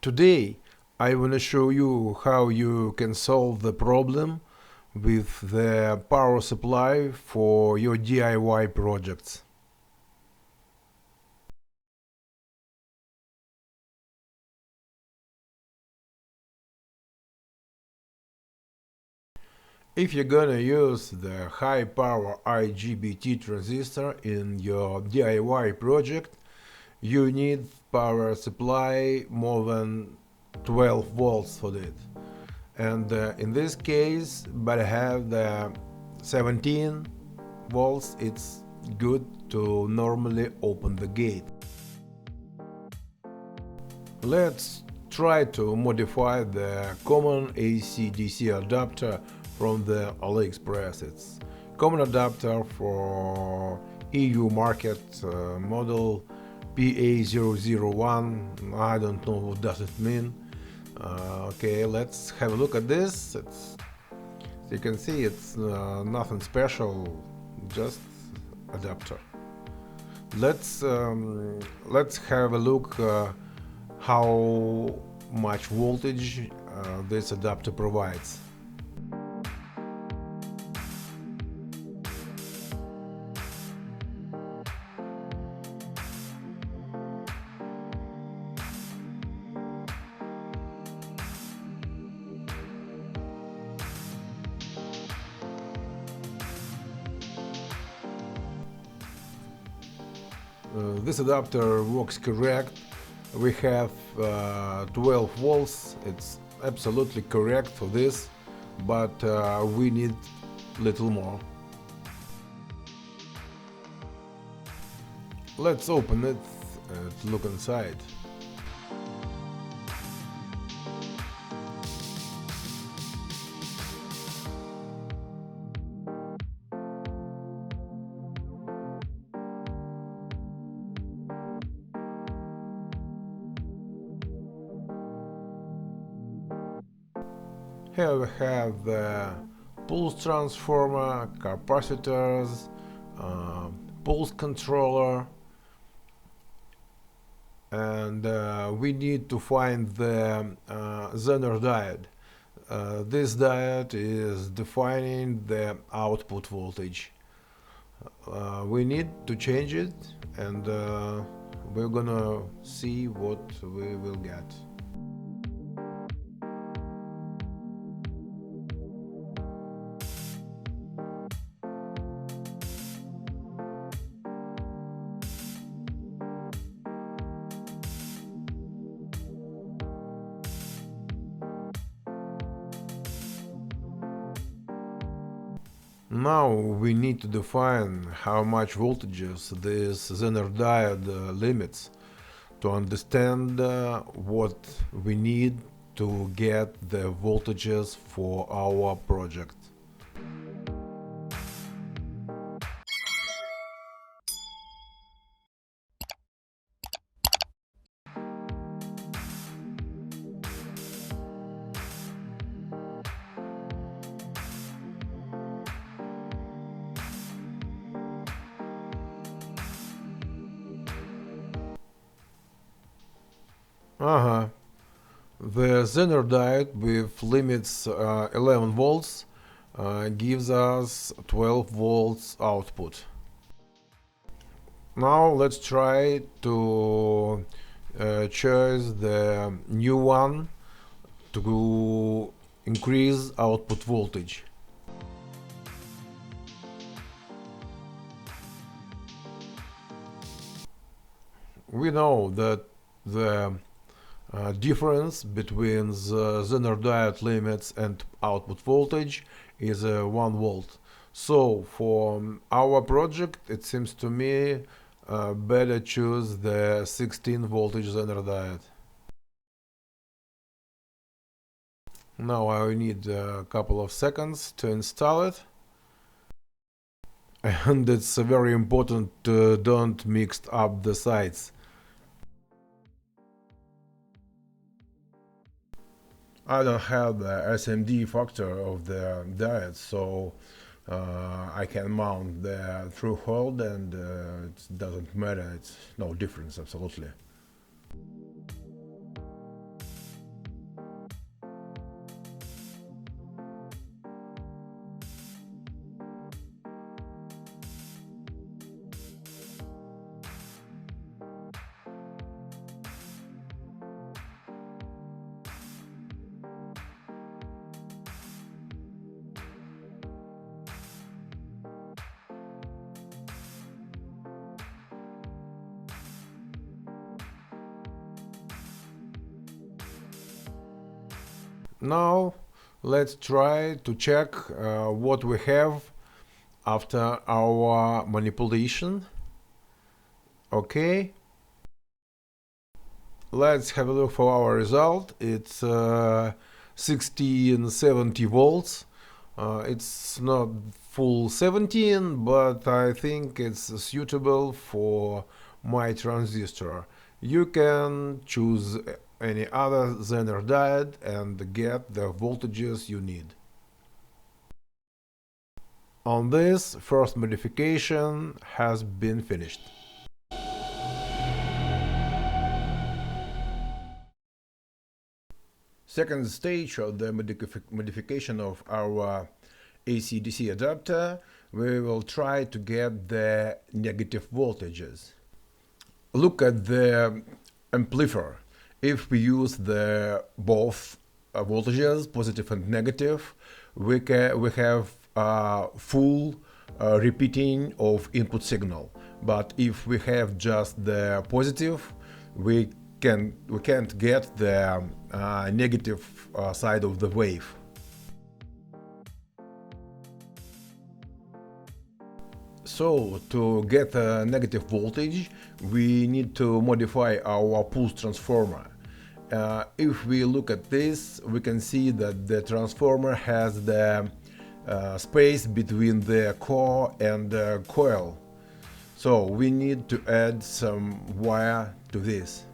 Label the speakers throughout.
Speaker 1: Today I want to show you how you can solve the problem with the power supply for your DIY projects. If you're gonna use the high power IGBT transistor in your DIY project, you need power supply more than 12 volts for it. And in this case, but I have the 17 volts, it's good to normally open the gate. Let's try to modify the common ACDC adapter from the AliExpress. It's common adapter for EU market model PA001. I don't know what does it mean. Okay, let's have a look at this. As you can see, it's nothing special, just adapter. Let's have a look how much voltage this adapter provides. This adapter works correct. We have 12 volts. It's absolutely correct for this, but we need little more. Let's open it and look inside. Here we have the pulse transformer, capacitors, pulse controller, and we need to find the Zener diode. This diode is defining the output voltage. We need to change it, and we're gonna see what we will get. Now we need to define how much voltages this Zener diode limits to understand what we need to get the voltages for our project. The Zener diode with limits 11 volts gives us 12 volts output. Now let's try to choose the new one to increase output voltage. We know that the difference between the Zener diode limits and output voltage is 1 volt. So for our project, it seems to me better choose the 16 voltage Zener diode. Now I need a couple of seconds to install it. And it's very important to don't mix up the sides. I don't have the SMD factor of the diode, so I can mount the through-hole and it doesn't matter, it's no difference absolutely. Now let's try to check what we have after our manipulation. Okay, let's have a look for our result. It's 1670 volts. It's not full 17, but I think it's suitable for my transistor. You can choose any other Zener diode and get the voltages you need. On this, first modification has been finished. Second stage of the modification of our ACDC adapter, we will try to get the negative voltages. Look at the amplifier. If we use the both voltages, positive and negative, we have full repeating of input signal. But if we have just the positive, we can't get the negative side of the wave. So to get a negative voltage, we need to modify our pulse transformer. If we look at this, we can see that the transformer has the space between the core and the coil. So we need to add some wire to this.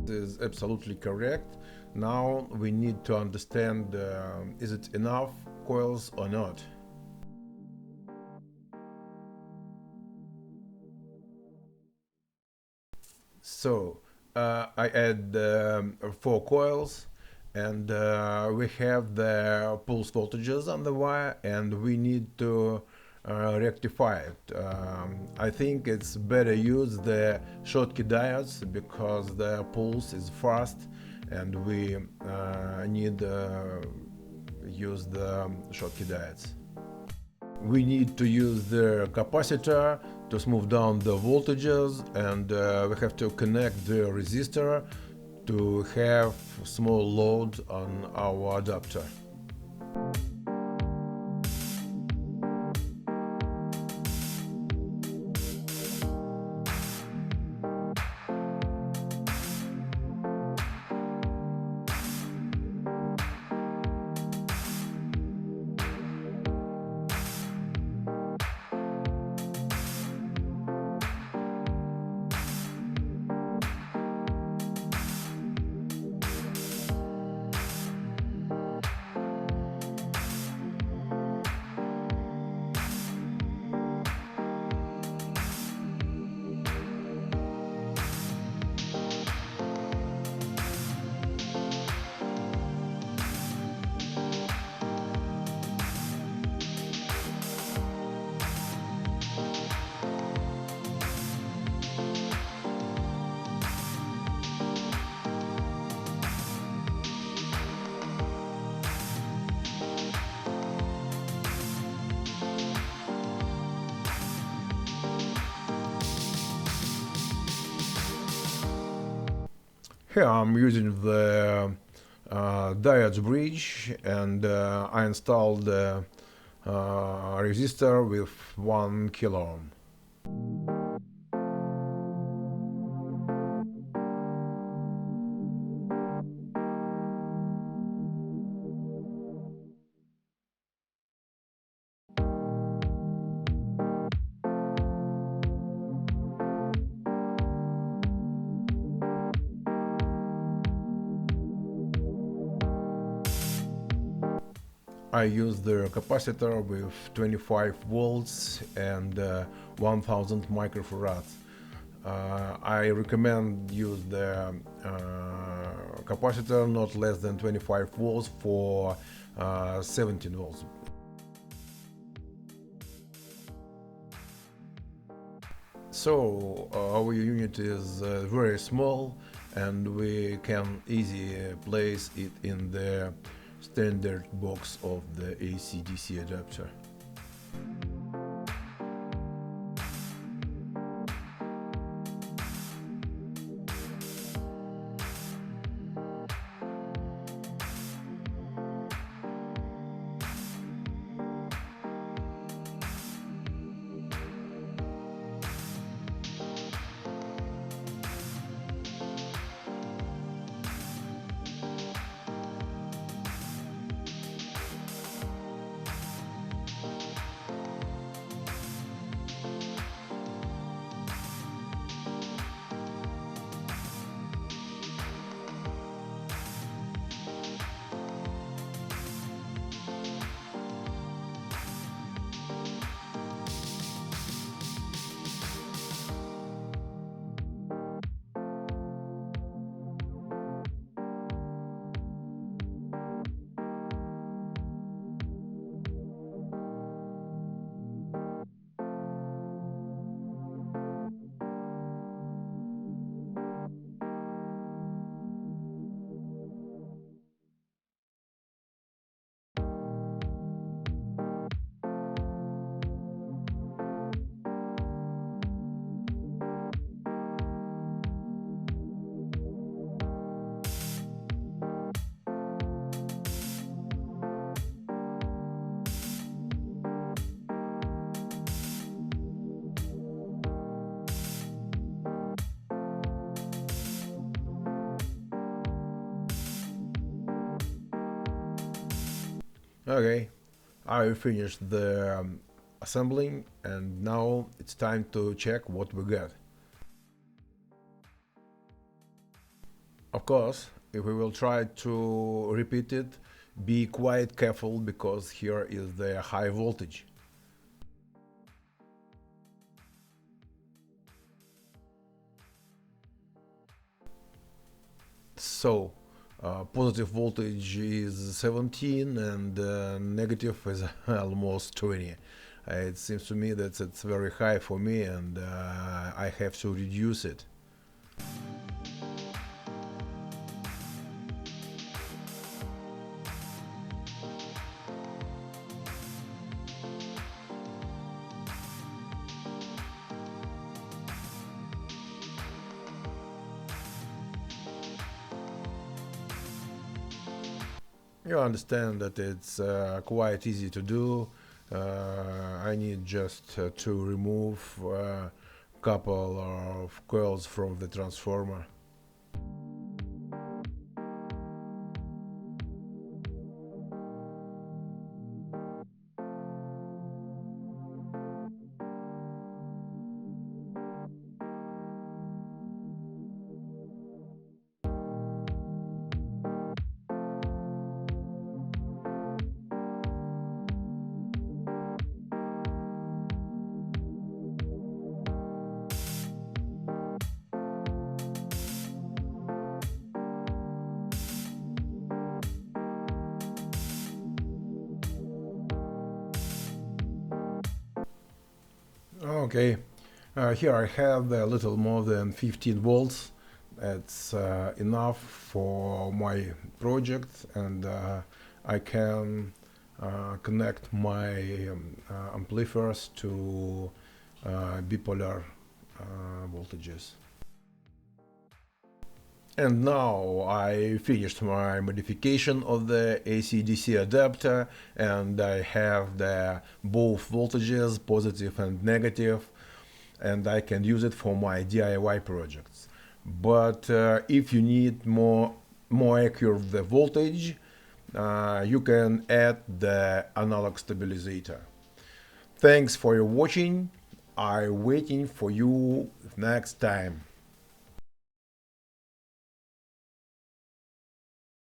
Speaker 1: Is absolutely correct. Now we need to understand is it enough coils or not. So I add 4 coils and we have the pulse voltages on the wire and we need to rectify it. I think it's better use the Schottky diodes because the pulse is fast and we need use the Schottky diodes. We need to use the capacitor to smooth down the voltages and we have to connect the resistor to have small load on our adapter. Here I'm using the diodes bridge and I installed the resistor with 1 kilo ohm. I use the capacitor with 25 volts and 1000 microfarads. I recommend use the capacitor not less than 25 volts for 17 volts. So our unit is very small and we can easily place it in the standard box of the ACDC adapter. Okay, I finished the assembling and now it's time to check what we got. Of course, if we will try to repeat it, be quite careful because here is the high voltage. So, positive voltage is 17 and negative is almost 20. It seems to me that it's very high for me and I have to reduce it. You understand that it's quite easy to do. I need just to remove a couple of coils from the transformer. Okay, here I have a little more than 15 volts. That's enough for my project, and I can connect my amplifiers to bipolar voltages. And now I finished my modification of the ACDC adapter and I have the both voltages, positive and negative, and I can use it for my DIY projects. But if you need more accurate the voltage, you can add the analog stabilizer. Thanks for your watching. I'm waiting for you next time.